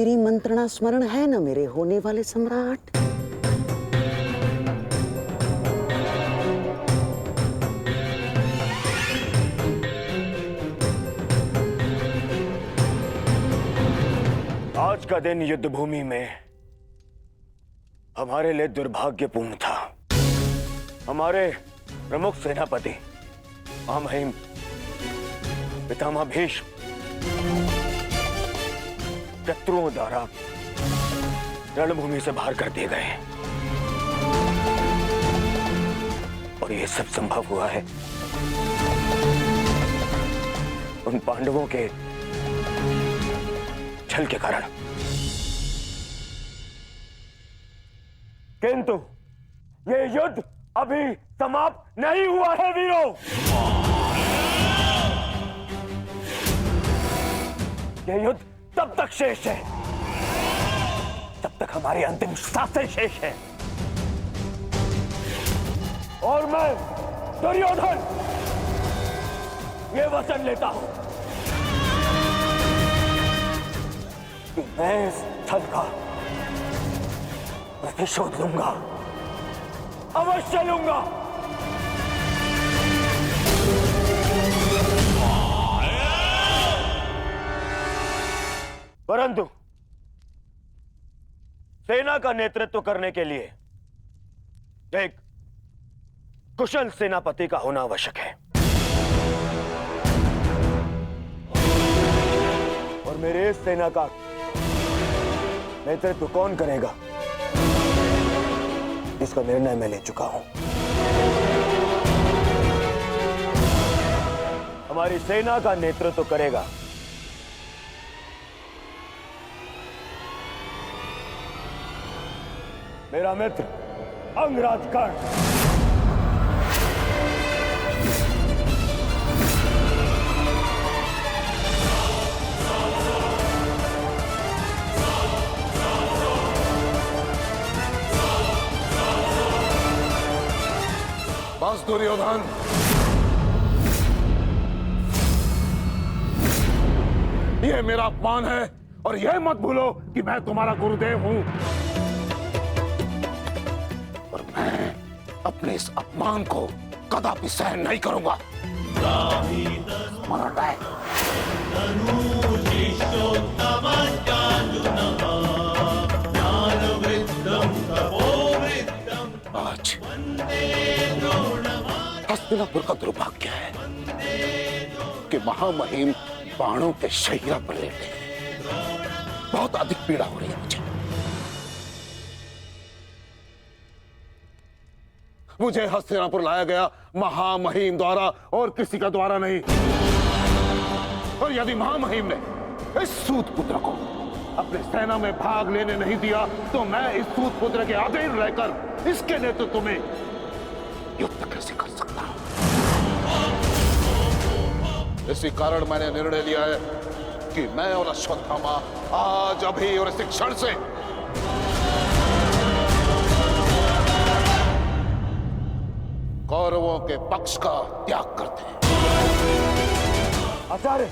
मेरी मंत्रणा स्मरण है न मेरे होने वाले सम्राट? आज का दिन युद्ध भूमि में हमारे लिए दुर्भाग्यपूर्ण था। हमारे प्रमुख सेनापति महामहिम पितामह भीष्म शत्रुओं द्वारा रणभूमि से बाहर कर दिए गए और यह सब संभव हुआ है उन पांडवों के छल के कारण। किंतु ये युद्ध अभी समाप्त नहीं हुआ है वीरों। यह युद्ध तब तक शेष है तब तक हमारी अंतिम सांसें शेष है। और मैं दुर्योधन ये वचन लेता हूं कि मैं इस छल का प्रतिशोध लूंगा, अवश्य लूंगा। परंतु सेना का नेतृत्व करने के लिए एक कुशल सेनापति का होना आवश्यक है और मेरे इस सेना का नेतृत्व कौन करेगा इसका निर्णय मैं ले चुका हूं। हमारी सेना का नेतृत्व करेगा मेरा मित्र अंगराज कर्ण। बस दुर्योधन, यह मेरा अपमान है और यह मत भूलो कि मैं तुम्हारा गुरुदेव हूं और मैं अपने इस अपमान को कदापि सहन नहीं करूंगा। स्मरण रहे। आज हस्तिनापुर का दुर्भाग्य है कि महामहिम बाणों के शैया पर लेटे हैं। बहुत अधिक पीड़ा हो रही है मुझे हस्तिनापुर लाया गया महामहिम द्वारा और किसी का द्वारा नहीं। और यदि महामहिम ने इस सूत पुत्र को अपने सेना में भाग लेने नहीं दिया तो मैं इस सूत पुत्र के अधीन रहकर इसके नेतृत्व में युद्ध कैसे कर सकता हूं। इसी कारण मैंने निर्णय लिया है कि मैं और अश्वत्थामा आज अभी और इस क्षण से कौरवों के पक्ष का त्याग करते हैं। आचार्य,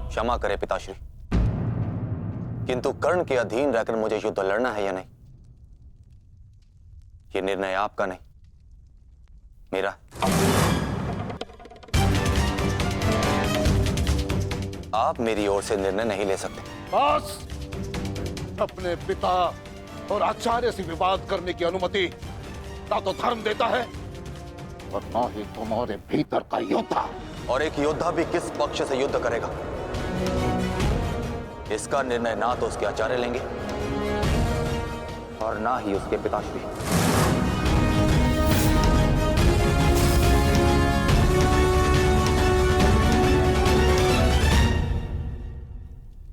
क्षमा करें पिताश्री, किंतु कर्ण के अधीन रहकर मुझे युद्ध लड़ना है या नहीं, यह निर्णय आपका नहीं मेरा। आप मेरी ओर से निर्णय नहीं ले सकते। बस, अपने पिता और आचार्य से विवाद करने की अनुमति ना तो धर्म देता है और ना ही तुम्हारे भीतर का योद्धा। और एक योद्धा भी किस पक्ष से युद्ध करेगा, इसका निर्णय ना तो उसके आचार्य लेंगे और ना ही उसके पिताश्री।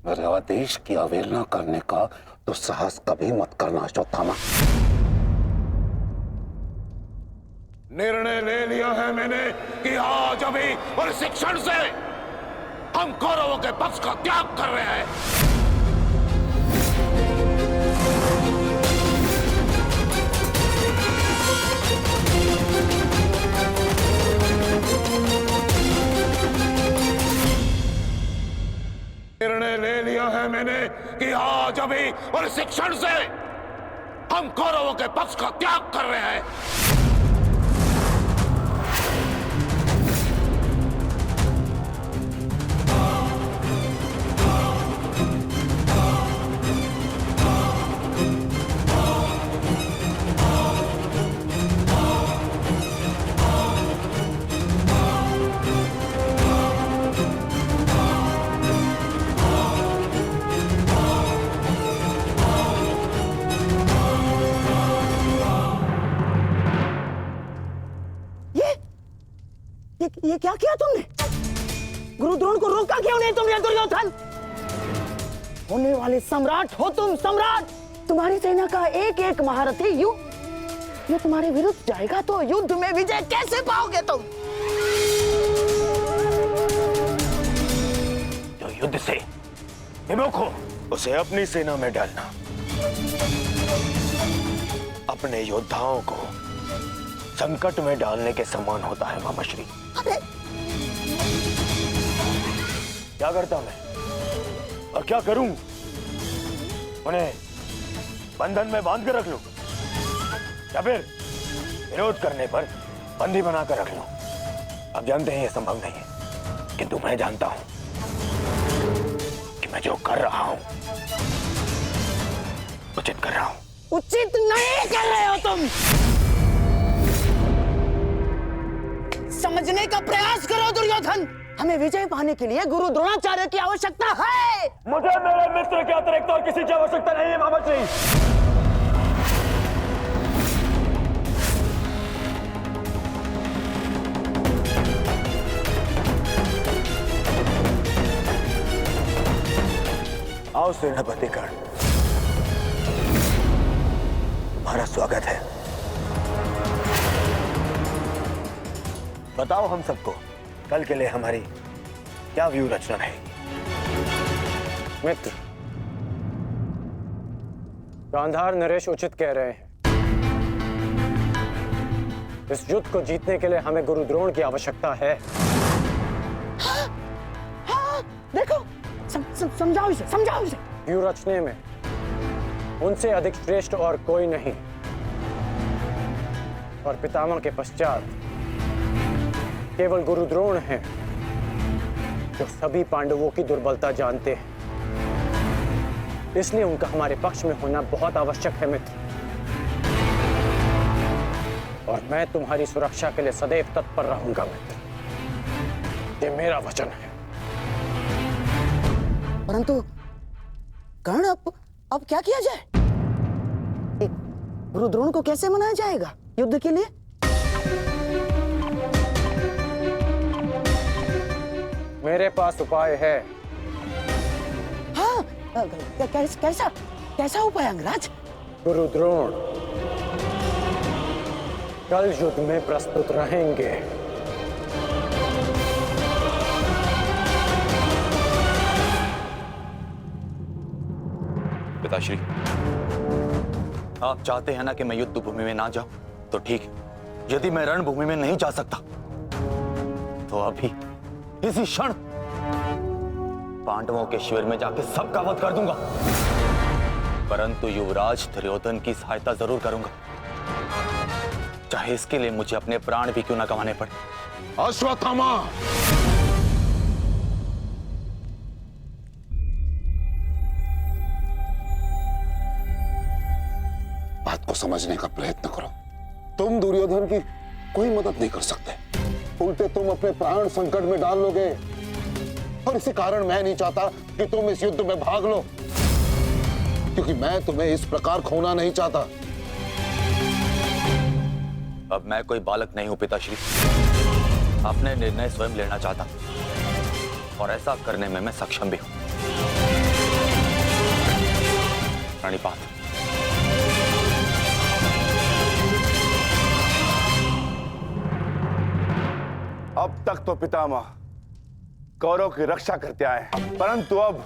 मेरे आदेश की अवहेलना करने का तो साहस कभी मत करना अश्वत्थामा। निर्णय ले लिया है मैंने कि आज अभी और इस क्षण से हम कौरवों के पक्ष का त्याग कर रहे हैं। निर्णय ले लिया है मैंने कि आज अभी और इस क्षण से हम कौरवों के पक्ष का त्याग कर रहे हैं। ये क्या किया तुमने? गुरु द्रोण को रोका क्यों नहीं तुमने दुर्योधन? होने वाले सम्राट हो तुम, सम्राट। तुम्हारी सेना का एक एक महारथी ये तुम्हारे विरुद्ध जाएगा तो युद्ध में विजय कैसे पाओगे तुम? जो युद्ध से विमुख हो उसे अपनी सेना में डालना, अपने योद्धाओं को संकट में डालने के समान होता है मामाश्री। अरे क्या करता मैं और क्या करूं? उन्हें बंधन में बांध कर रख लूं या फिर विरोध करने पर बंदी बनाकर रख लूं? आप जानते हैं यह संभव नहीं है, किंतु मैं जानता हूं कि मैं जो कर रहा हूं उचित कर रहा हूं। उचित नहीं कर रहे हो तुम। समझने का प्रयास करो दुर्योधन। हमें विजय पाने के लिए गुरु द्रोणाचार्य की आवश्यकता है। मुझे मेरे मित्र के अतिरिक्त और किसी की आवश्यकता नहीं है मामाश्री। आओ सेनापति कर्ण, तुम्हारा स्वागत है। बताओ हम सबको कल के लिए हमारी क्या व्यू रचना रहेगी? मित्र, गांधार नरेश उचित कह रहे हैं। इस युद्ध को जीतने के लिए हमें गुरु द्रोण की आवश्यकता है। हाँ, देखो समझाओ इसे, समझाओ इसे। व्यू रचने में उनसे अधिक श्रेष्ठ और कोई नहीं, और पितामह के पश्चात केवल गुरु द्रोण हैं जो सभी पांडवों की दुर्बलता जानते हैं। इसलिए उनका हमारे पक्ष में होना बहुत आवश्यक है मित्र, और मैं तुम्हारी सुरक्षा के लिए सदैव तत्पर रहूंगा मित्र। ये मेरा वचन है। परंतु कर्ण, अब क्या किया जाए? गुरु द्रोण को कैसे मनाया जाएगा युद्ध के लिए? मेरे पास उपाय है। हाँ, कैसा उपाय अंगराज? गुरु द्रोण कल युद्ध में प्रस्तुत रहेंगे। पिताश्री, आप चाहते हैं ना कि मैं युद्ध भूमि में ना जाऊं, तो ठीक है। यदि मैं रणभूमि में नहीं जा सकता तो अभी इसी क्षण पांडवों के शिविर में जाकर सबका वध कर दूंगा, परंतु युवराज दुर्योधन की सहायता जरूर करूंगा, चाहे इसके लिए मुझे अपने प्राण भी क्यों ना गंवाने पड़े। अश्वत्थामा, बात को समझने का प्रयत्न करो। तुम दुर्योधन की कोई मदद नहीं कर सकते, उल्टे तुम अपने प्राण संकट में डाल लोगे, और इसी कारण मैं नहीं चाहता कि तुम इस युद्ध में भाग लो, क्योंकि मैं तुम्हें इस प्रकार खोना नहीं चाहता। अब मैं कोई बालक नहीं हूं पिताश्री, अपने निर्णय स्वयं लेना चाहता और ऐसा करने में मैं सक्षम भी हूं। प्रणिपात। अब तक तो पितामह कौरव की रक्षा करते आए हैं, परंतु अब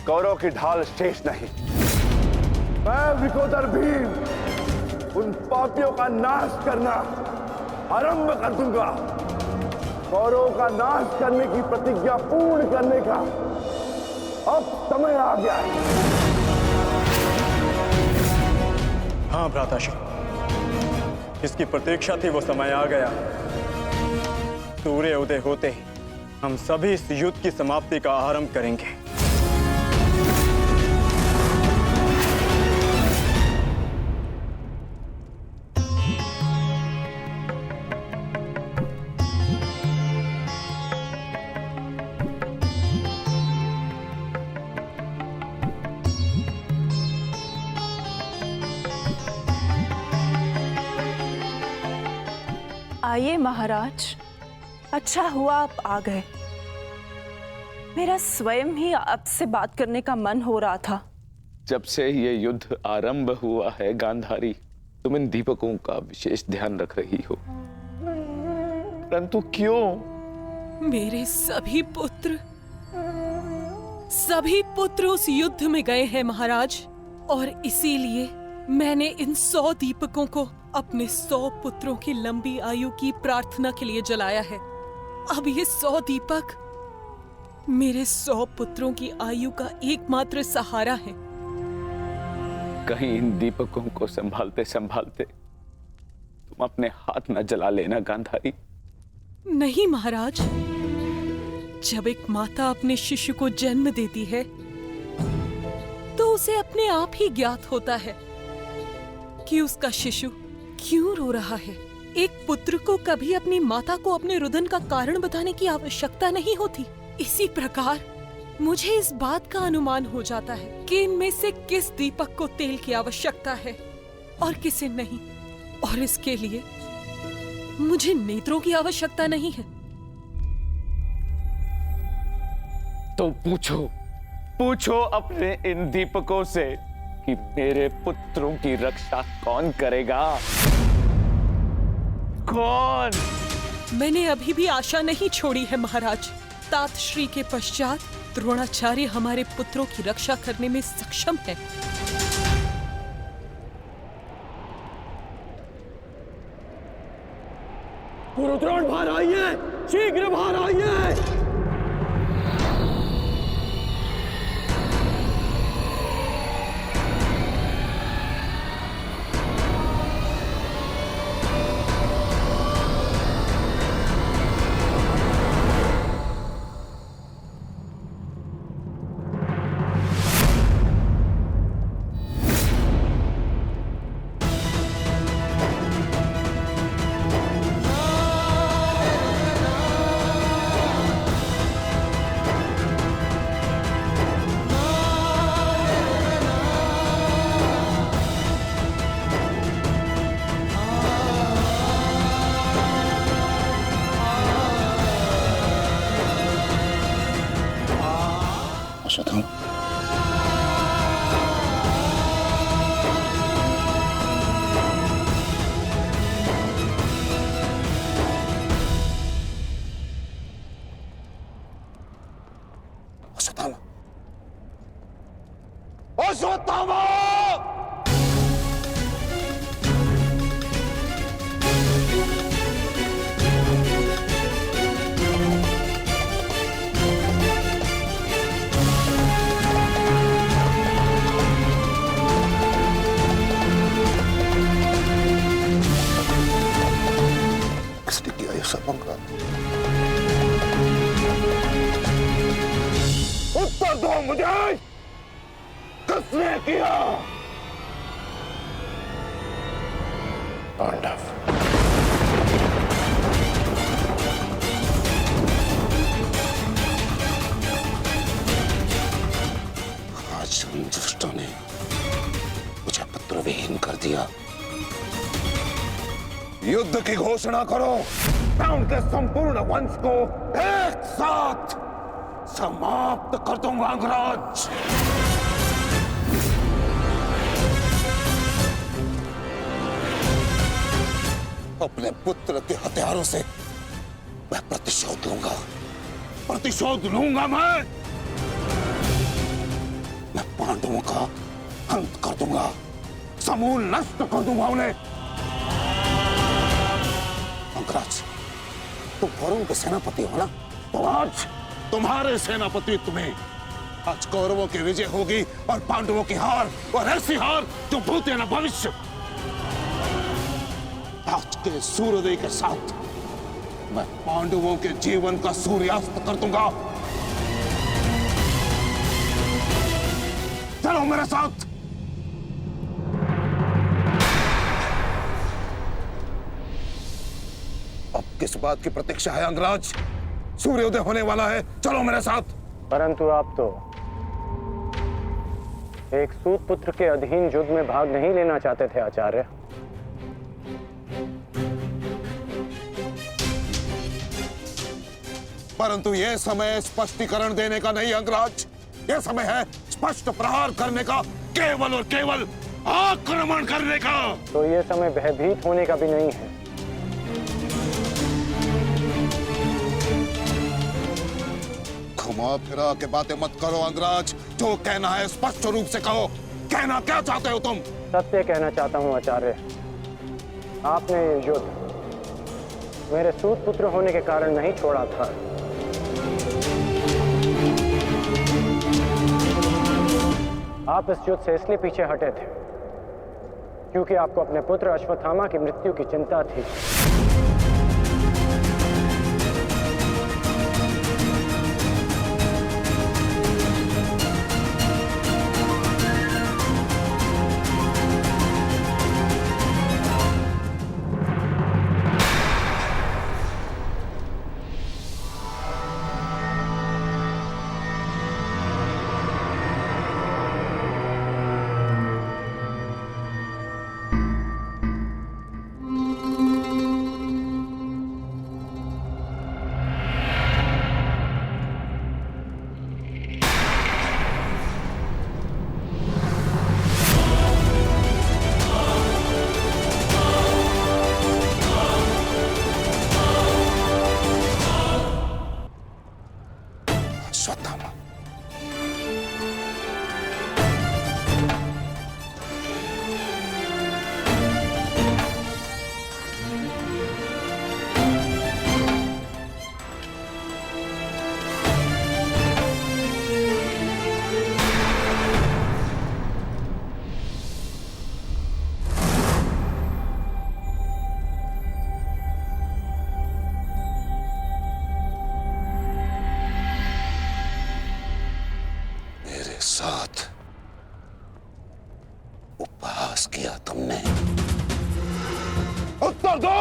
कौरव की ढाल शेष नहीं। मैं विकोदर भीम उन पापियों का नाश करना आरंभ कर दूंगा। कौरव का नाश करने की प्रतिज्ञा पूर्ण करने का अब समय आ गया है। हाँ भ्राताश्री, जिसकी प्रतीक्षा थी वो समय आ गया। सूर्य उदय होते ही हम सभी इस युद्ध की समाप्ति का आरंभ करेंगे। आइए महाराज, अच्छा हुआ आप आ गए। मेरा स्वयं ही आपसे बात करने का मन हो रहा था। जब से ये युद्ध आरंभ हुआ है गांधारी, तुम इन दीपकों का विशेष ध्यान रख रही हो, परंतु क्यों? मेरे सभी पुत्र उस युद्ध में गए हैं महाराज, और इसीलिए मैंने इन 100 दीपकों को अपने 100 पुत्रों की लंबी आयु की प्रार्थना के लिए जलाया है। अब ये 100 दीपक मेरे 100 पुत्रों की आयु का एकमात्र सहारा है। कहीं इन दीपकों को संभालते संभालते तुम अपने हाथ न जला लेना गांधारी। नहीं महाराज, जब एक माता अपने शिशु को जन्म देती है तो उसे अपने आप ही ज्ञात होता है कि उसका शिशु क्यों रो रहा है। एक पुत्र को कभी अपनी माता को अपने रुदन का कारण बताने की आवश्यकता नहीं होती। इसी प्रकार मुझे इस बात का अनुमान हो जाता है कि इनमें से किस दीपक को तेल की आवश्यकता है और किसे नहीं, और इसके लिए मुझे नेत्रों की आवश्यकता नहीं है। तो पूछो अपने इन दीपकों से कि मेरे पुत्रों की रक्षा कौन करेगा? कौन? मैंने अभी भी आशा नहीं छोड़ी है महाराज। तात श्री के पश्चात द्रोणाचार्य हमारे पुत्रों की रक्षा करने में सक्षम है। गुरु द्रोण बाहर आइए, शीघ्र बाहर आइए। अश्वत्थामा, अश्वत्थामा, किसने किया ये सब? उत्तर दो मुझे, किसने किया? पांडव। आज उन दुष्टों ने मुझे पुत्रविहीन कर दिया। युद्ध की घोषणा करो, मैं उनके संपूर्ण वंश को एक साथ समाप्त कर दूंगा। अंगराज, अपने पुत्र के हथियारों से मैं प्रतिशोध लूंगा, प्रतिशोध लूंगा। मैं पांडवों का अंत कर दूंगा, समूल नष्ट कर दूंगा उन्हें। अंगराज, तुम कौरवों के सेनापति हो ना, तो आज तुम्हारे सेनापति तुम्हें आज कौरवों की विजय होगी और पांडवों की हार, और ऐसी हार जो भूते न भविष्य। आज के सूर्योदय के साथ मैं पांडवों के जीवन का सूर्यास्त कर दूंगा। चलो मेरे साथ। अब किस बात की प्रतीक्षा है अंगराज? सूर्योदय होने वाला है, चलो मेरे साथ। परंतु आप तो एक सूत पुत्र के अधीन युद्ध में भाग नहीं लेना चाहते थे आचार्य। परंतु यह समय स्पष्टीकरण देने का नहीं अंगराज, यह समय है स्पष्ट प्रहार करने का, केवल और केवल आक्रमण करने का। तो यह समय भयभीत होने का भी नहीं है। घुमा फिरा के बातें मत करो अंगराज, जो कहना है स्पष्ट रूप से कहो। कहना क्या चाहते हो तुम? सत्य कहना चाहता हूं आचार्य। आपने ये युद्ध मेरे सूत पुत्र होने के कारण नहीं छोड़ा था। आप इस युद्ध से इसलिए पीछे हटे थे क्योंकि आपको अपने पुत्र अश्वत्थामा की मृत्यु की चिंता थी। साथ उपहास किया तुमने। उत्तर दो।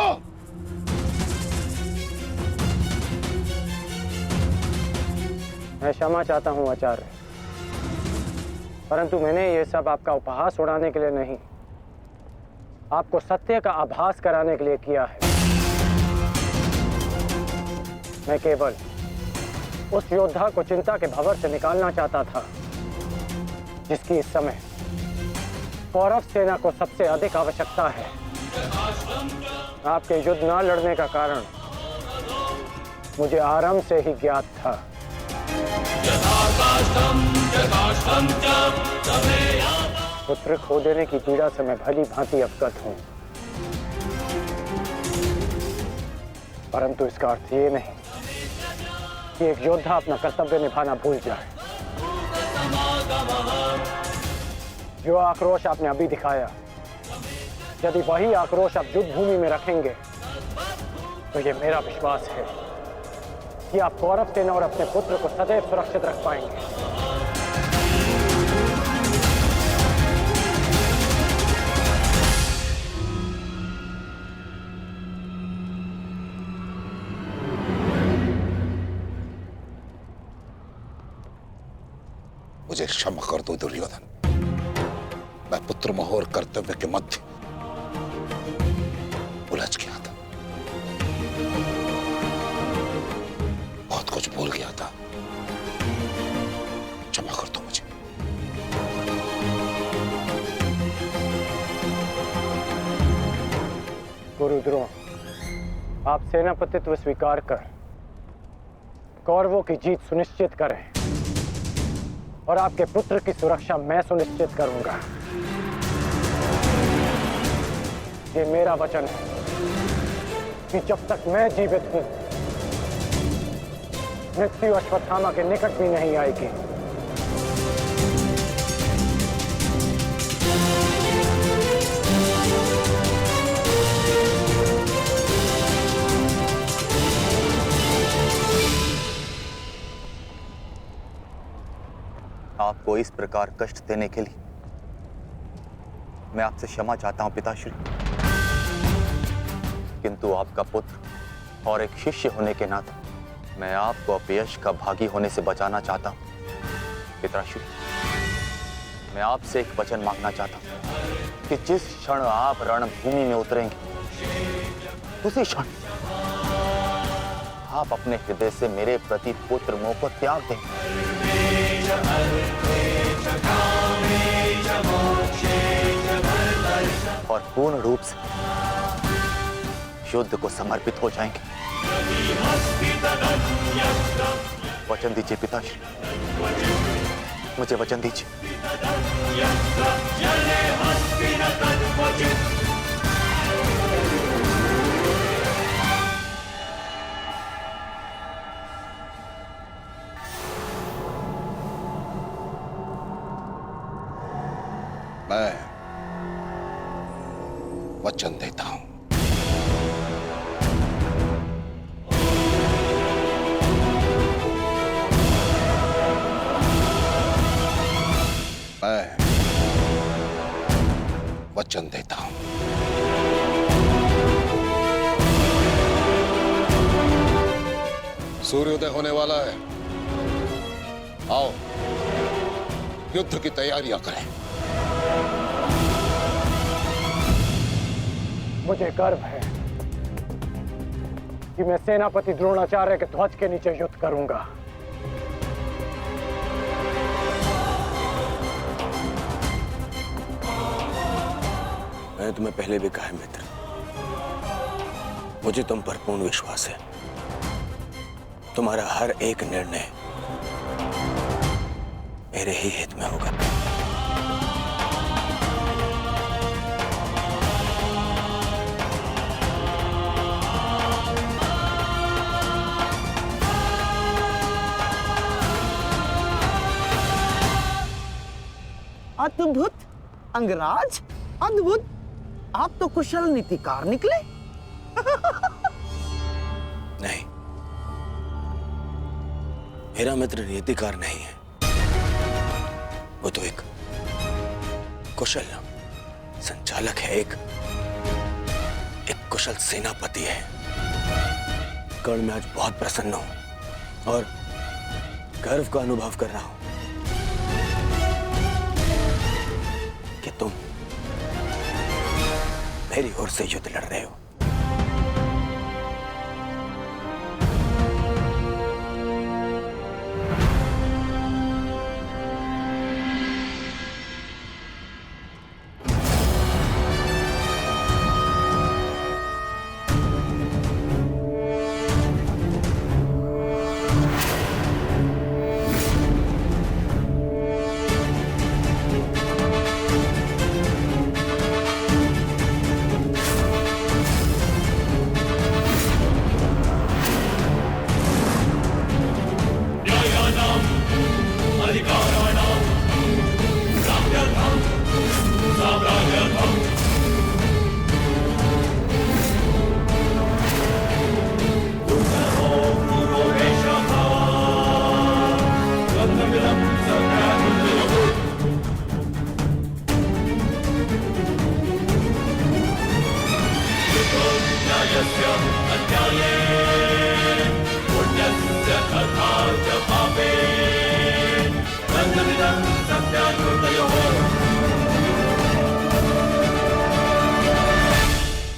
मैं क्षमा चाहता हूं आचार्य, परंतु मैंने ये सब आपका उपहास उड़ाने के लिए नहीं, आपको सत्य का आभास कराने के लिए किया है। मैं केवल उस योद्धा को चिंता के भंवर से निकालना चाहता था जिसकी इस समय कौरव सेना को सबसे अधिक आवश्यकता है। आपके युद्ध न लड़ने का कारण मुझे आरंभ से ही ज्ञात था। पुत्र खो देने की पीड़ा से मैं भली भांति अवगत हूं, परंतु इसका अर्थ ये नहीं कि एक योद्धा अपना कर्तव्य निभाना भूल जाए। जो आक्रोश आपने अभी दिखाया, यदि वही आक्रोश आप युद्ध भूमि में रखेंगे तो ये मेरा विश्वास है कि आप कौरव सेना और अपने पुत्र को सदैव सुरक्षित रख पाएंगे। मुझे क्षमा कर दो दुर्योधन, मैं पुत्र मोह और कर्तव्य के मध्य उलझ गया था, बहुत कुछ भूल गया था। क्षमा कर दो मुझे। गुरु द्रोण, आप सेनापतित्व स्वीकार कर कौरवों की जीत सुनिश्चित करें और आपके पुत्र की सुरक्षा मैं सुनिश्चित करूंगा। ये मेरा वचन है कि जब तक मैं जीवित हूं, मृत्यु अश्वत्थामा के निकट भी नहीं आएगी। आपको इस प्रकार कष्ट देने के लिए मैं आपसे क्षमा चाहता हूं पिताश्री, किंतु आपका पुत्र और एक शिष्य होने के नाते मैं आपको अपयश का भागी होने से बचाना चाहता हूं। पिताश्री, मैं आपसे एक वचन मांगना चाहता हूं कि जिस क्षण आप रणभूमि में उतरेंगे उसी क्षण आप अपने हृदय से मेरे प्रति पुत्र मोह को त्याग दें और पूर्ण रूप से युद्ध को समर्पित हो जाएंगे। वचन दीजिए पिताश्री, मुझे वचन दीजिए। मैं वचन देता हूं। मैं वचन देता हूं। सूर्योदय होने वाला है। आओ युद्ध की तैयारियां करें। मुझे गर्व है कि मैं सेनापति द्रोणाचार्य के ध्वज के नीचे युद्ध करूंगा। मैंने तुम्हें पहले भी कहा है मित्र, मुझे तुम पर पूर्ण विश्वास है। तुम्हारा हर एक निर्णय मेरे ही हित में होगा। अद्भुत अंगराज, अद्भुत। आप तो कुशल नीतिकार निकले। नहीं, मेरा मित्र नीतिकार नहीं है, वो तो एक कुशल संचालक है, एक कुशल सेनापति है। कर्ण, मैं आज बहुत प्रसन्न हूं और गर्व का अनुभव कर रहा हूं कि तुम मेरी ओर से युद्ध लड़ रहे हो।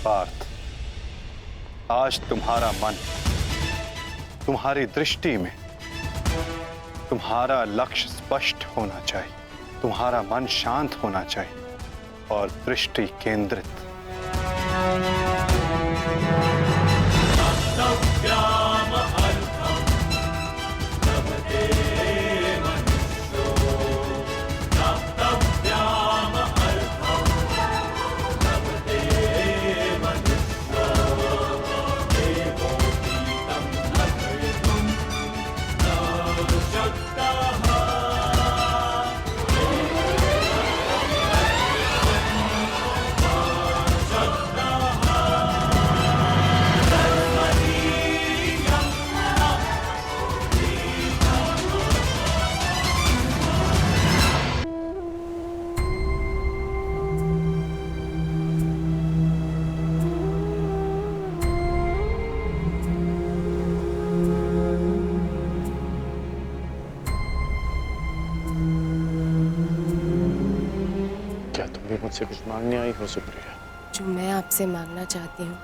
पार्थ, आज तुम्हारा मन, तुम्हारी दृष्टि में तुम्हारा लक्ष्य स्पष्ट होना चाहिए, तुम्हारा मन शांत होना चाहिए और दृष्टि केंद्रित। मुझसे कुछ मांगने आई हो सुप्रिया? जो मैं आपसे मांगना चाहती हूँ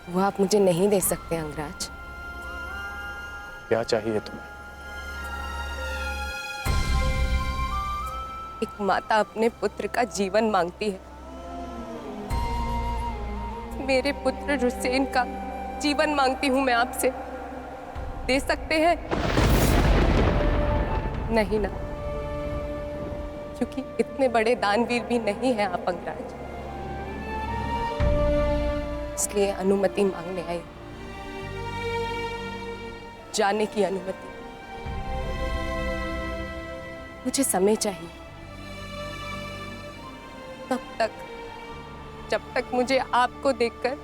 वो आप मुझे नहीं दे सकते अंगराज। क्या चाहिए तुम्हें? एक माता अपने पुत्र का जीवन मांगती है। मेरे पुत्र हुसैन का जीवन मांगती हूं मैं आपसे। दे सकते हैं? नहीं ना, क्योंकि इतने बड़े दानवीर भी नहीं हैं आप अंगराज। इसलिए अनुमति मांगने आई, जाने की अनुमति। मुझे समय चाहिए, तब तक जब तक मुझे आपको देखकर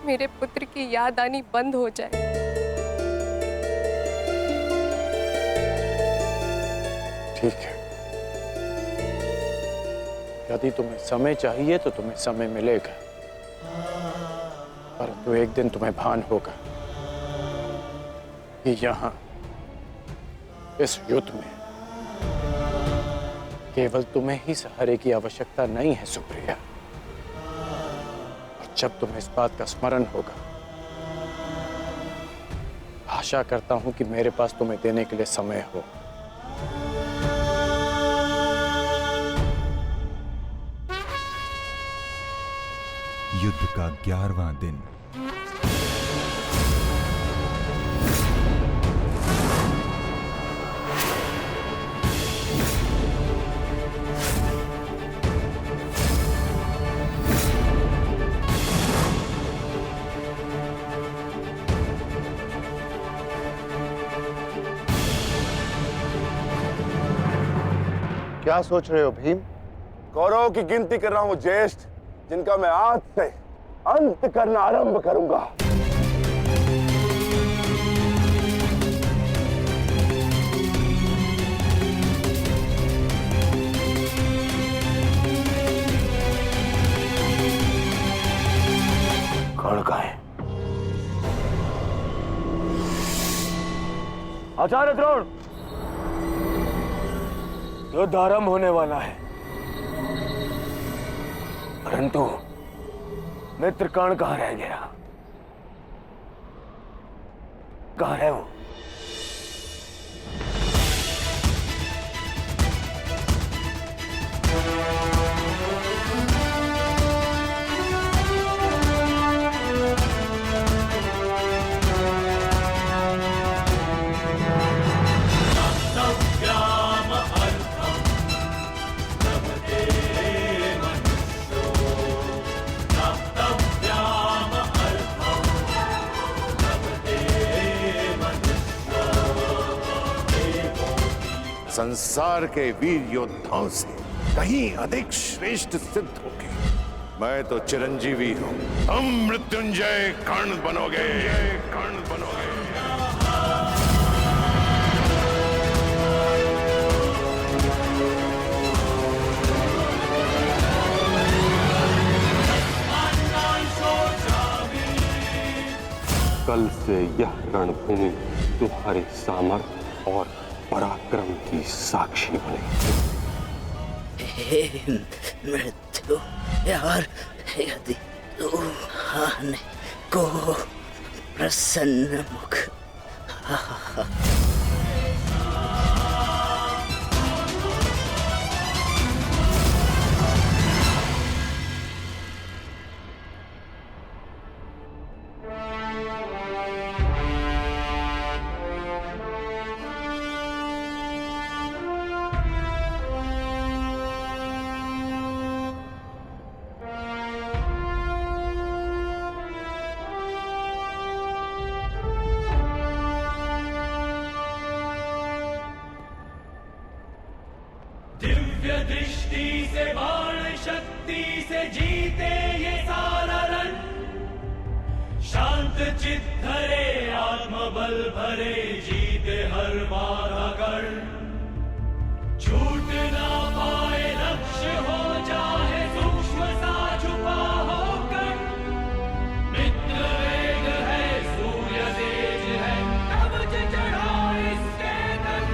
मेरे पुत्र की याद आनी बंद हो जाए। ठीक है, यदि तुम्हें समय चाहिए तो तुम्हें समय मिलेगा, परंतु एक दिन तुम्हें भान होगा कि यहाँ इस युद्ध में केवल तुम्हें ही सहारे की आवश्यकता नहीं है सुप्रिया। और जब तुम्हें इस बात का स्मरण होगा, आशा करता हूं कि मेरे पास तुम्हें देने के लिए समय हो। युद्ध का 11वां दिन। क्या सोच रहे हो भीम? कौरवों की गिनती कर रहा हूं ज्येष्ठ, जिनका मैं आज से अंत करना आरंभ करूंगा। कौन कहाँ है? आचार्य द्रोण, युद्ध आरंभ होने वाला है, परंतु मित्र कर्ण कहाँ रह गया? कहाँ है वो? संसार के वीर योद्धाओं से कहीं अधिक श्रेष्ठ सिद्ध होगे। मैं तो चिरंजीवी हूं, तुम मृत्युंजय कर्ण बनोगे। कर्ण बनोगे। कल से यह रणभूमि तुम्हारे सामर्थ्य और पराक्रम की साक्षी बनेगी। मृत्यु यार, यदि तू आने को प्रसन्न मुख दिव्य दृष्टि से बाण शक्ति से जीते ये सारा रण, शांत चित्त धरे आत्मबल भरे जीते हर बाधा गढ़, छूट ना पाए लक्ष्य हो जाए सूक्ष्म सा छुपा होकर, मित्र वेग है सूर्य तेज है कवच चढ़ा इसके तक।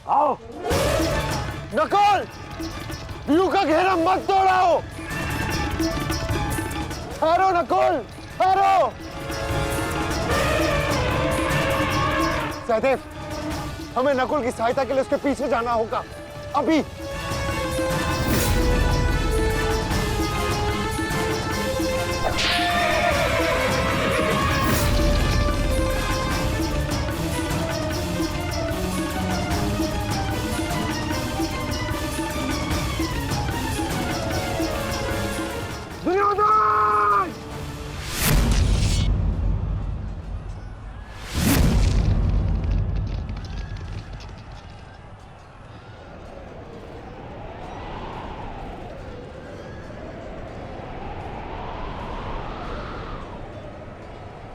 आओ। नकुल, व्यू का घेरा मत तोड़ाओ। ठहरो नकुल, ठहरो। सहदेव, हमें नकुल की सहायता के लिए उसके पीछे जाना होगा अभी।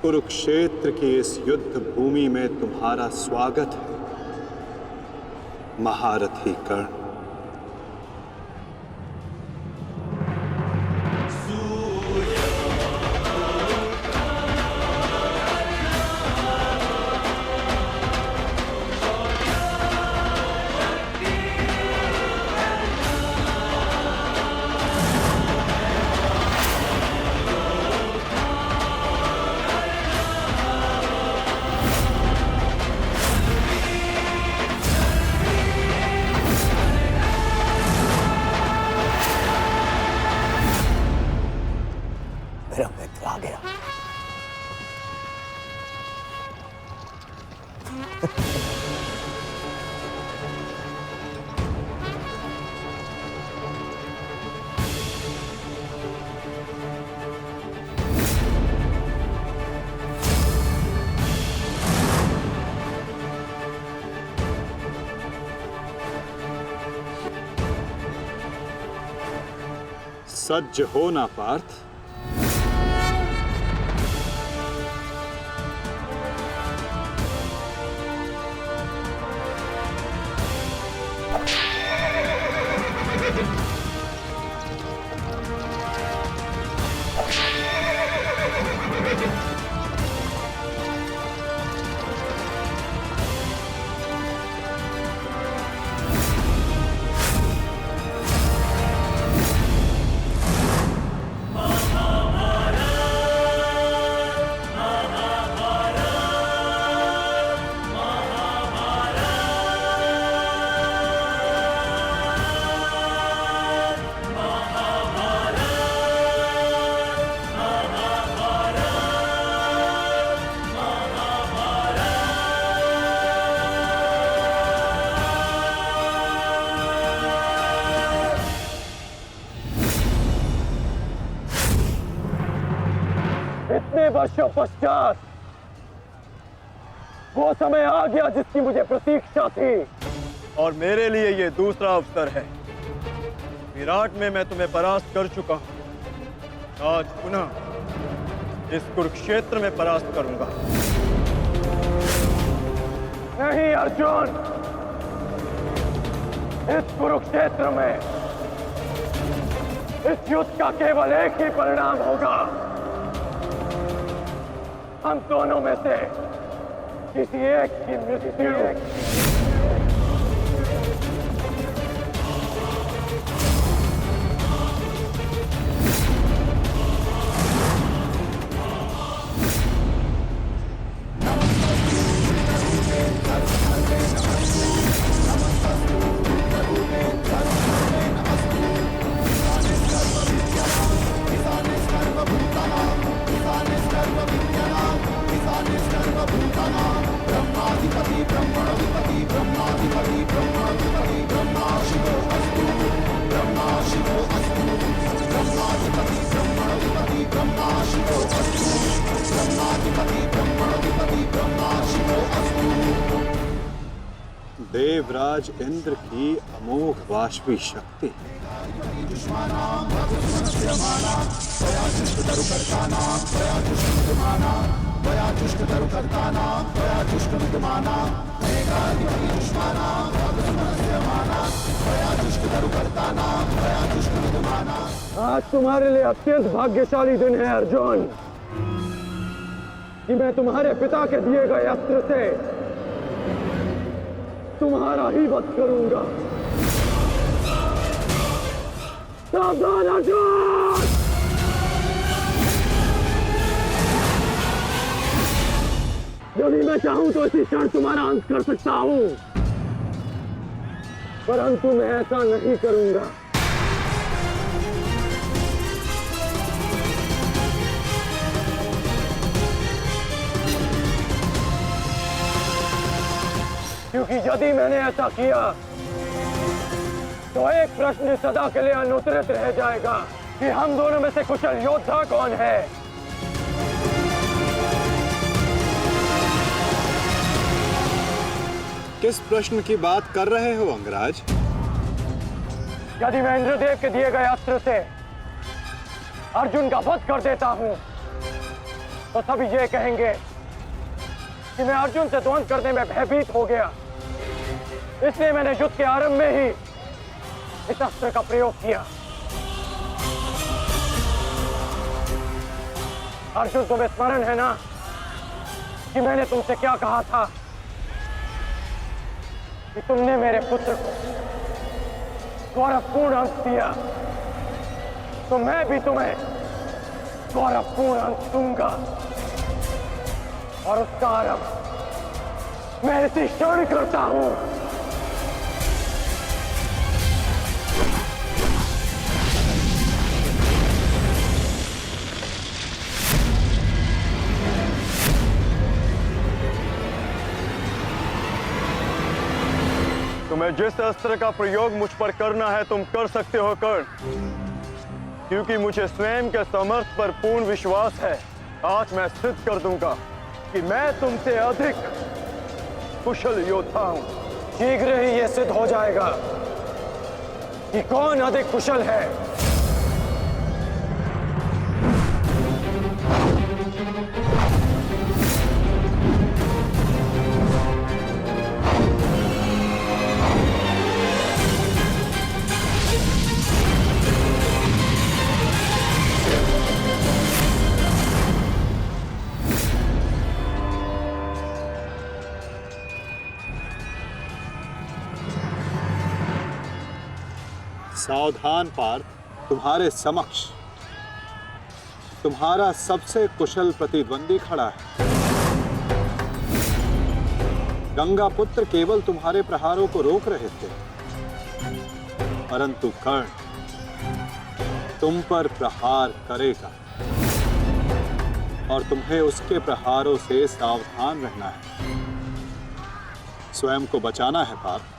कुरुक्षेत्र की इस युद्ध भूमि में तुम्हारा स्वागत है, महारथी कर्ण। मेरा मित्र आ गया। सज्ज हो ना पार्थ। इतने वर्षों पश्चात वो समय आ गया जिसकी मुझे प्रतीक्षा थी। और मेरे लिए ये दूसरा अवसर है। विराट में मैं तुम्हें परास्त कर चुका हूं, आज पुनः इस कुरुक्षेत्र में परास्त करूंगा। नहीं अर्जुन, इस कुरुक्षेत्र में इस युद्ध का केवल एक ही परिणाम होगा। हम दोनों में से किसी एक की मृत्यु। देवराज इंद्र की अमोघ वाष्पी शक्ति। आज तुम्हारे लिए अत्यंत भाग्यशाली दिन है अर्जुन, कि मैं तुम्हारे पिता के दिए गए अस्त्र से तुम्हारा ही वध करूंगा। सावधान अर्जुन! यदि मैं चाहूं तो इसी क्षण तुम्हारा अंत कर सकता हूं, परंतु मैं ऐसा नहीं करूंगा। क्योंकि यदि मैंने ऐसा किया तो एक प्रश्न सदा के लिए अनुत्तरित रह जाएगा कि हम दोनों में से कुशल योद्धा कौन है। किस प्रश्न की बात कर रहे हो अंगराज? यदि मैं इंद्रदेव के दिए गए अस्त्र से अर्जुन का वध कर देता हूं तो सभी ये कहेंगे कि मैं अर्जुन से द्वंद्व करने में भयभीत हो गया, इसलिए मैंने युद्ध के आरंभ में ही इस अस्त्र का प्रयोग किया। अर्जुन, तुम्हें स्मरण है ना कि मैंने तुमसे क्या कहा था कि तुमने मेरे पुत्र को गौरवपूर्ण अंत दिया, तो मैं भी तुम्हें गौरवपूर्ण अंत दूंगा, और उसका आरंभ मैं इसी क्षण करता हूं। तुम्हें जिस अस्त्र का प्रयोग मुझ पर करना है तुम कर सकते हो कर्ण, क्योंकि मुझे स्वयं के सामर्थ्य पर पूर्ण विश्वास है। आज मैं सिद्ध कर दूंगा कि मैं तुमसे अधिक कुशल योद्धा हूं। शीघ्र ही यह सिद्ध हो जाएगा कि कौन अधिक कुशल है। सावधान पार्थ, तुम्हारे समक्ष तुम्हारा सबसे कुशल प्रतिद्वंदी खड़ा है। गंगा पुत्र केवल तुम्हारे प्रहारों को रोक रहे थे, परंतु कर्ण तुम पर प्रहार करेगा और तुम्हें उसके प्रहारों से सावधान रहना है। स्वयं को बचाना है पार्थ।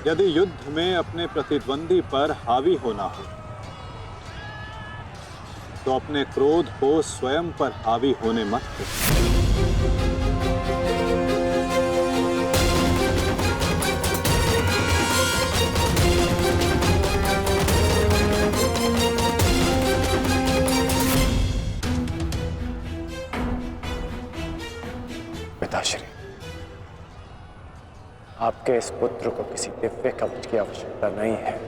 यदि युद्ध में अपने प्रतिद्वंदी पर हावी होना हो तो अपने क्रोध को स्वयं पर हावी होने मत दो। पिताश्री, आपके इस पुत्र को किसी दिव्य कवच की आवश्यकता नहीं है।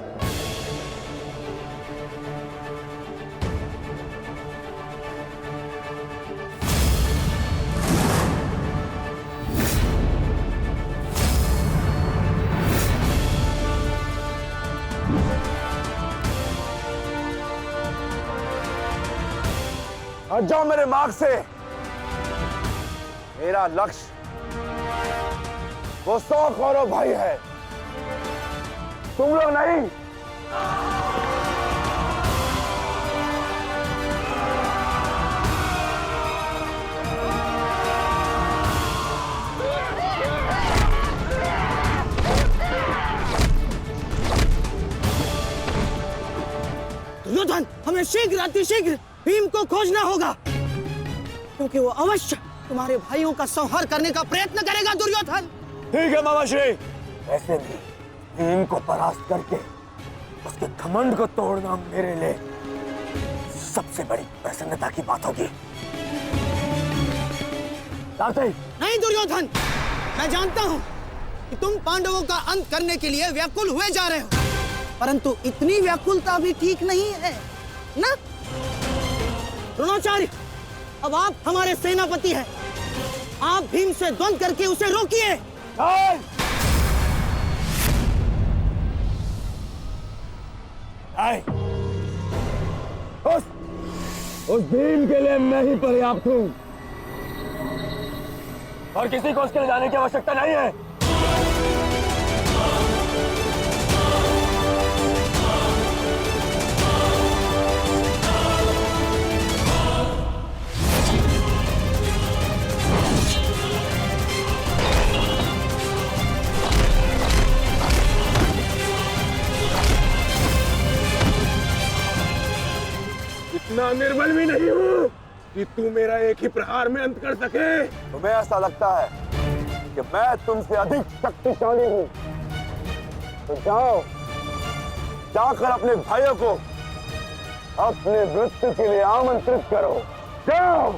हट जाओ मेरे मार्ग से। मेरा लक्ष्य वो 100 कौरव भाई है, तुम लोग नहीं। दुर्योधन, हमें शीघ्र अतिशीघ्र भीम को खोजना होगा, क्योंकि वो अवश्य तुम्हारे भाइयों का संहार करने का प्रयत्न करेगा। दुर्योधन, ठीक है मामाश्री। वैसे भी भीम को परास्त करके उसके घमंड को तोड़ना मेरे लिए सबसे बड़ी प्रसन्नता की बात होगी। नहीं दुर्योधन, मैं जानता हूं कि तुम पांडवों का अंत करने के लिए व्याकुल हुए जा रहे हो, परंतु इतनी व्याकुलता भी ठीक नहीं है ना? द्रोणाचार्य, अब आप हमारे सेनापति हैं, आप भीम से द्वंद्व करके उसे रोकिए। उस भीम के लिए मैं ही पर्याप्त हूं और किसी को उसके लिए जाने की आवश्यकता नहीं है। इतना निर्बल भी नहीं हूँ कि तू मेरा एक ही प्रहार में अंत कर सके। तुम्हें ऐसा लगता है कि मैं तुमसे अधिक शक्तिशाली हूँ? तो जाओ, जाकर अपने भाइयों को अपने मृत्यु के लिए आमंत्रित करो। जाओ।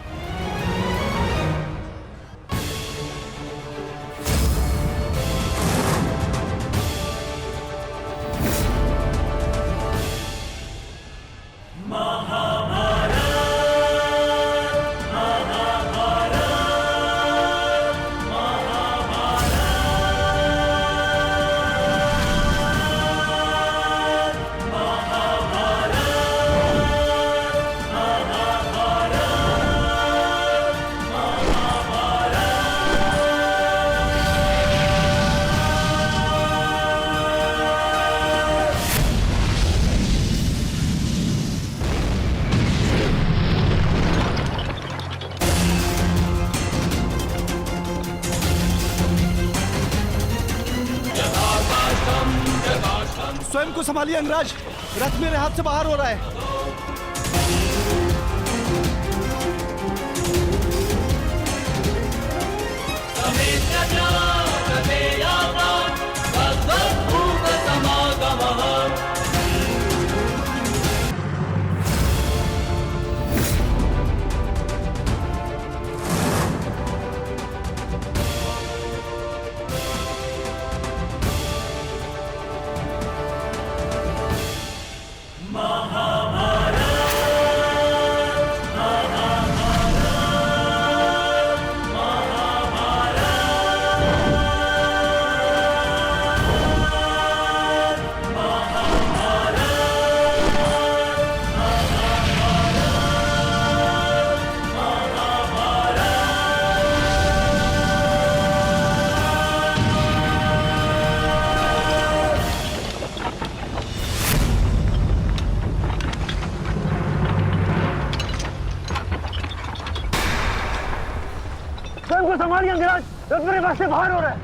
स्वयं को संभालिए अंगराज, रथ मेरे हाथ से बाहर हो रहा है। संभालिए अंगराज, रथ मेरे पास से बाहर हो रहा है।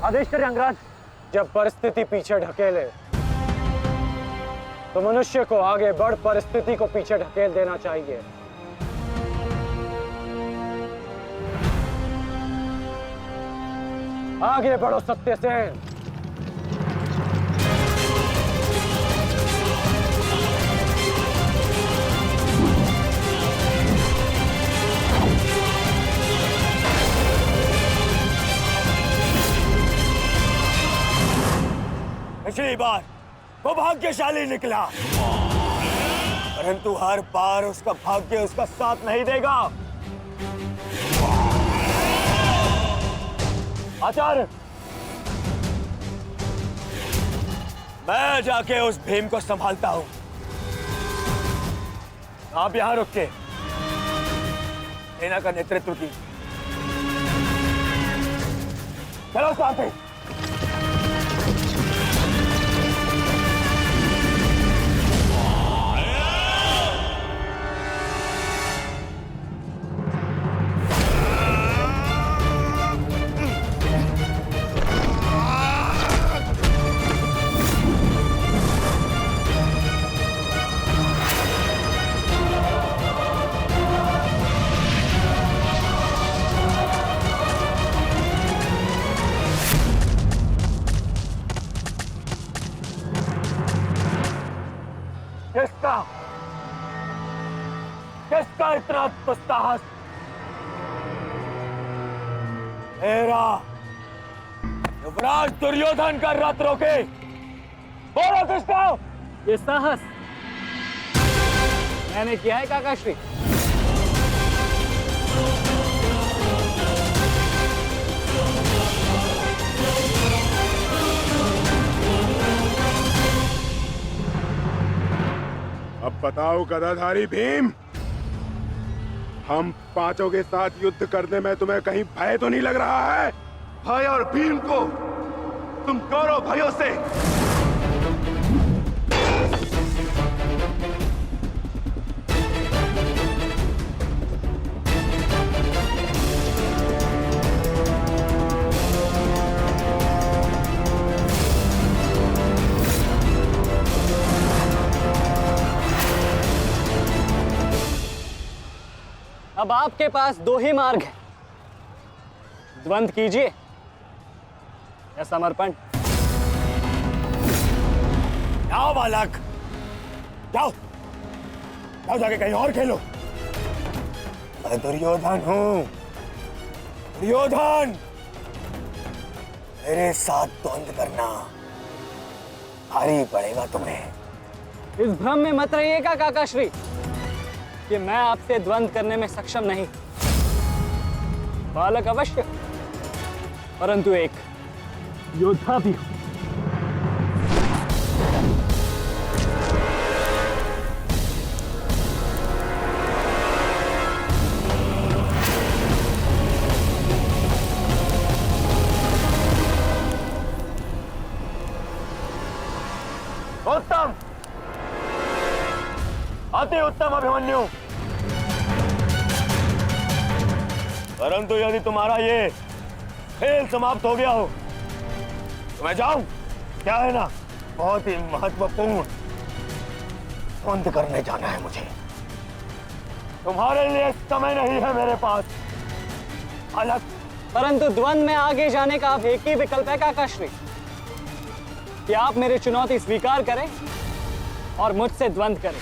आदेश करें अंगराज। जब परिस्थिति पीछे ढकेले तो मनुष्य को आगे बढ़ परिस्थिति को पीछे ढकेल देना चाहिए। आगे बढ़ो सत्यसेन। पिछली बार वो भाग्यशाली निकला, और परंतु हर बार उसका भाग्य उसका साथ नहीं देगा। आचार्य, मैं जाके उस भीम को संभालता हूं। आप यहां रुक के सेना का नेतृत्व की। चलो साथी। किसका इतना दुस्साहस? मेरा युवराज दुर्योधन का रथ रोके। बोलो किसका? ये साहस मैंने किया है काकाश्री। अब बताओ गदाधारी भीम, हम पांचों के साथ युद्ध करने में तुम्हें कहीं भय तो नहीं लग रहा है? भय और भीम को तुम कौरव भाइयों से अब आपके पास दो ही मार्ग हैं, द्वंद्व कीजिए या समर्पण। जाओ बालक, जाओ जाओ, जाके कहीं और खेलो। मैं दुर्योधन हूं, दुर्योधन। मेरे साथ द्वंद्व करना भारी पड़ेगा तुम्हें। इस भ्रम में मत रहिएगा काकाश्री कि मैं आपसे द्वंद्व करने में सक्षम नहीं। बालक अवश्य, परंतु एक योद्धा भी हूं। उत्तम, अति उत्तम अभिमन्यु। परंतु यदि तुम्हारा ये खेल समाप्त हो गया हो तो मैं जाऊं? क्या है ना, बहुत ही महत्वपूर्ण द्वंद्व करने जाना है मुझे। तुम्हारे लिए समय नहीं है मेरे पास अलग। परंतु द्वंद्व में आगे जाने का अब एक ही विकल्प है काकाश्री, कि आप मेरी चुनौती स्वीकार करें और मुझसे द्वंद्व करें।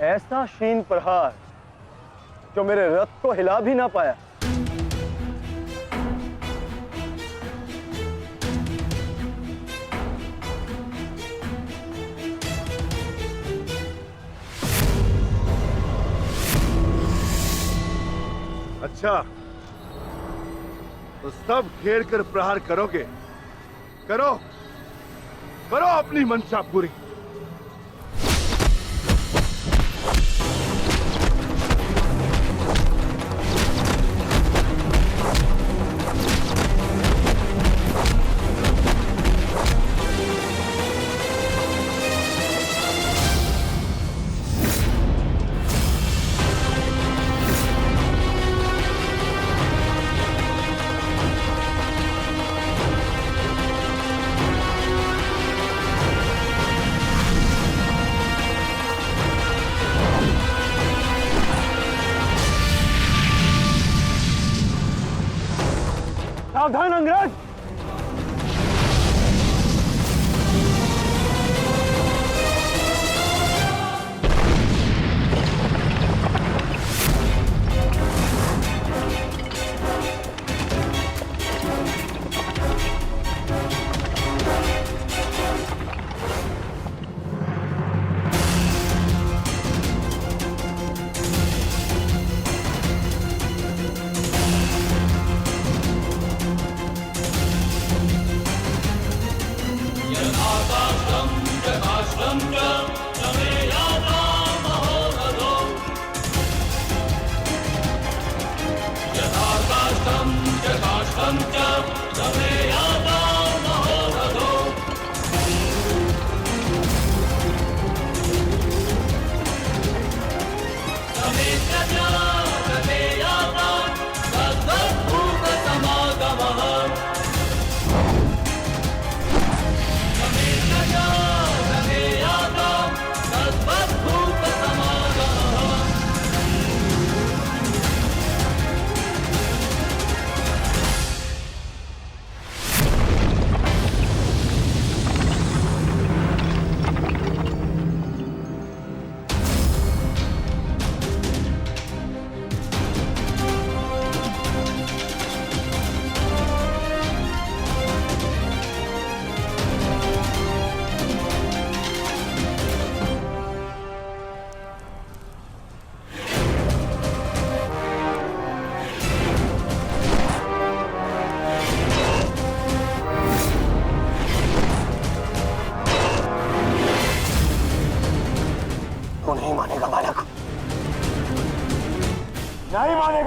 ऐसा शीन प्रहार जो मेरे रथ को हिला भी ना पाया। अच्छा, तो सब घेर कर प्रहार करोगे? करो करो अपनी मंशा पूरी।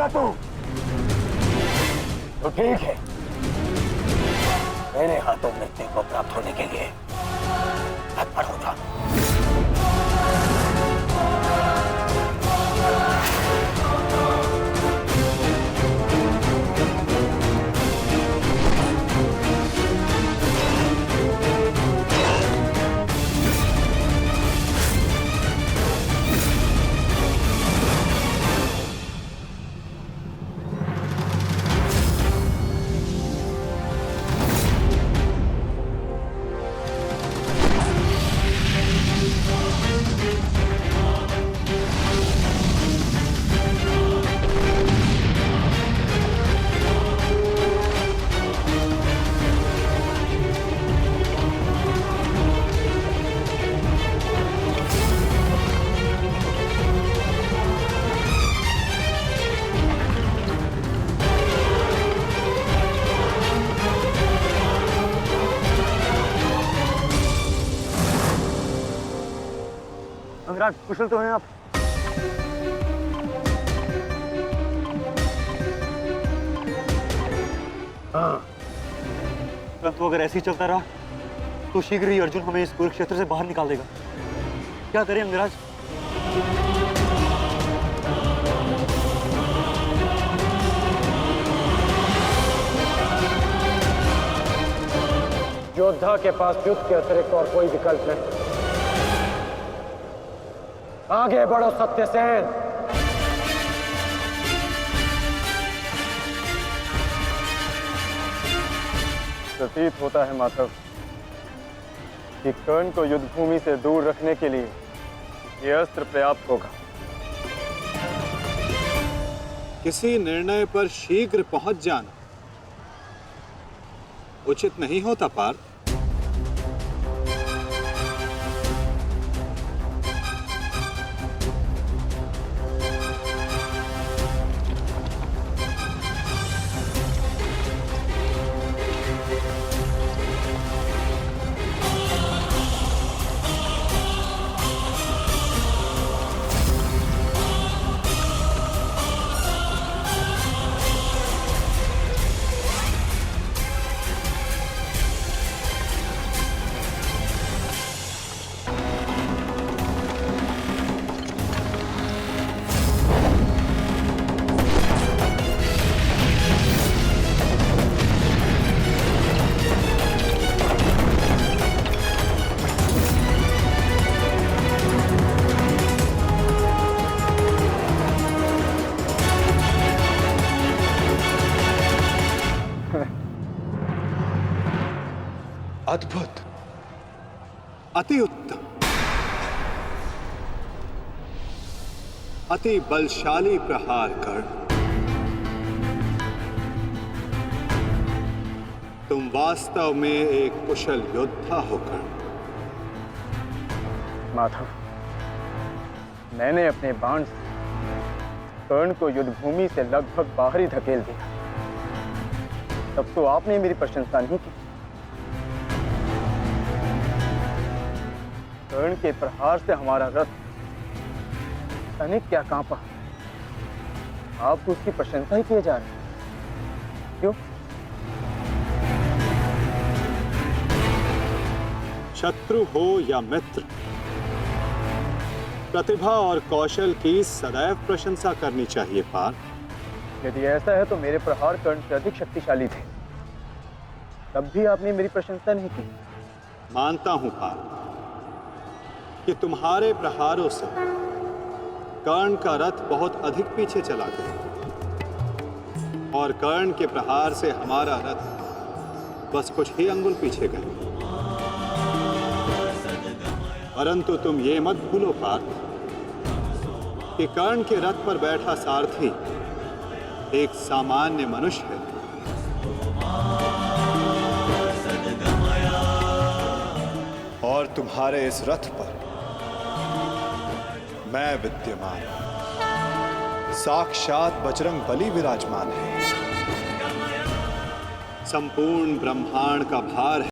करेगा तू? तो ठीक है, मेरे हाथों मृत्यु को प्राप्त होने के लिए तत्पर हो जा। अंगराज, कुशल तो हैं आप? हाँ। परंतु अगर ऐसे ही चलता रहा तो शीघ्र ही अर्जुन हमें इस कुरुक्षेत्र से बाहर निकाल देगा। क्या करें अंगराज? योद्धा के पास युद्ध के अतिरिक्त और कोई विकल्प नहीं। आगे बढ़ो सत्यसेन। प्रतीत होता है माधव कि कर्ण को युद्ध भूमि से दूर रखने के लिए ये अस्त्र पर्याप्त होगा। किसी निर्णय पर शीघ्र पहुंच जाना उचित नहीं होता पार्थ। अद्भुत, अति उत्तम, अति बलशाली प्रहार कर्ण। तुम वास्तव में एक कुशल योद्धा हो कर्ण। माधव, मैंने अपने बाण से कर्ण को युद्ध भूमि से लगभग बाहर ही धकेल दिया। तब तो आपने मेरी प्रशंसा नहीं की। कर्ण के प्रहार से हमारा रथ तनिक क्या कांपा। आप उसकी प्रशंसा ही किए जा रहे हैं। क्यों? शत्रु हो या मित्र, प्रतिभा और कौशल की सदैव प्रशंसा करनी चाहिए पार्थ। यदि ऐसा है तो मेरे प्रहार कर्ण से अधिक शक्तिशाली थे, तब भी आपने मेरी प्रशंसा नहीं की। मानता हूं पार्थ कि तुम्हारे प्रहारों से कर्ण का रथ बहुत अधिक पीछे चला गया और कर्ण के प्रहार से हमारा रथ बस कुछ ही अंगुल पीछे गया। परंतु तुम ये मत भूलो पार्थ कि कर्ण के रथ पर बैठा सारथी एक सामान्य मनुष्य है। और तुम्हारे इस रथ पर मैं विद्यमान, साक्षात बजरंग बली विराजमान है। संपूर्ण ब्रह्मांड का भार है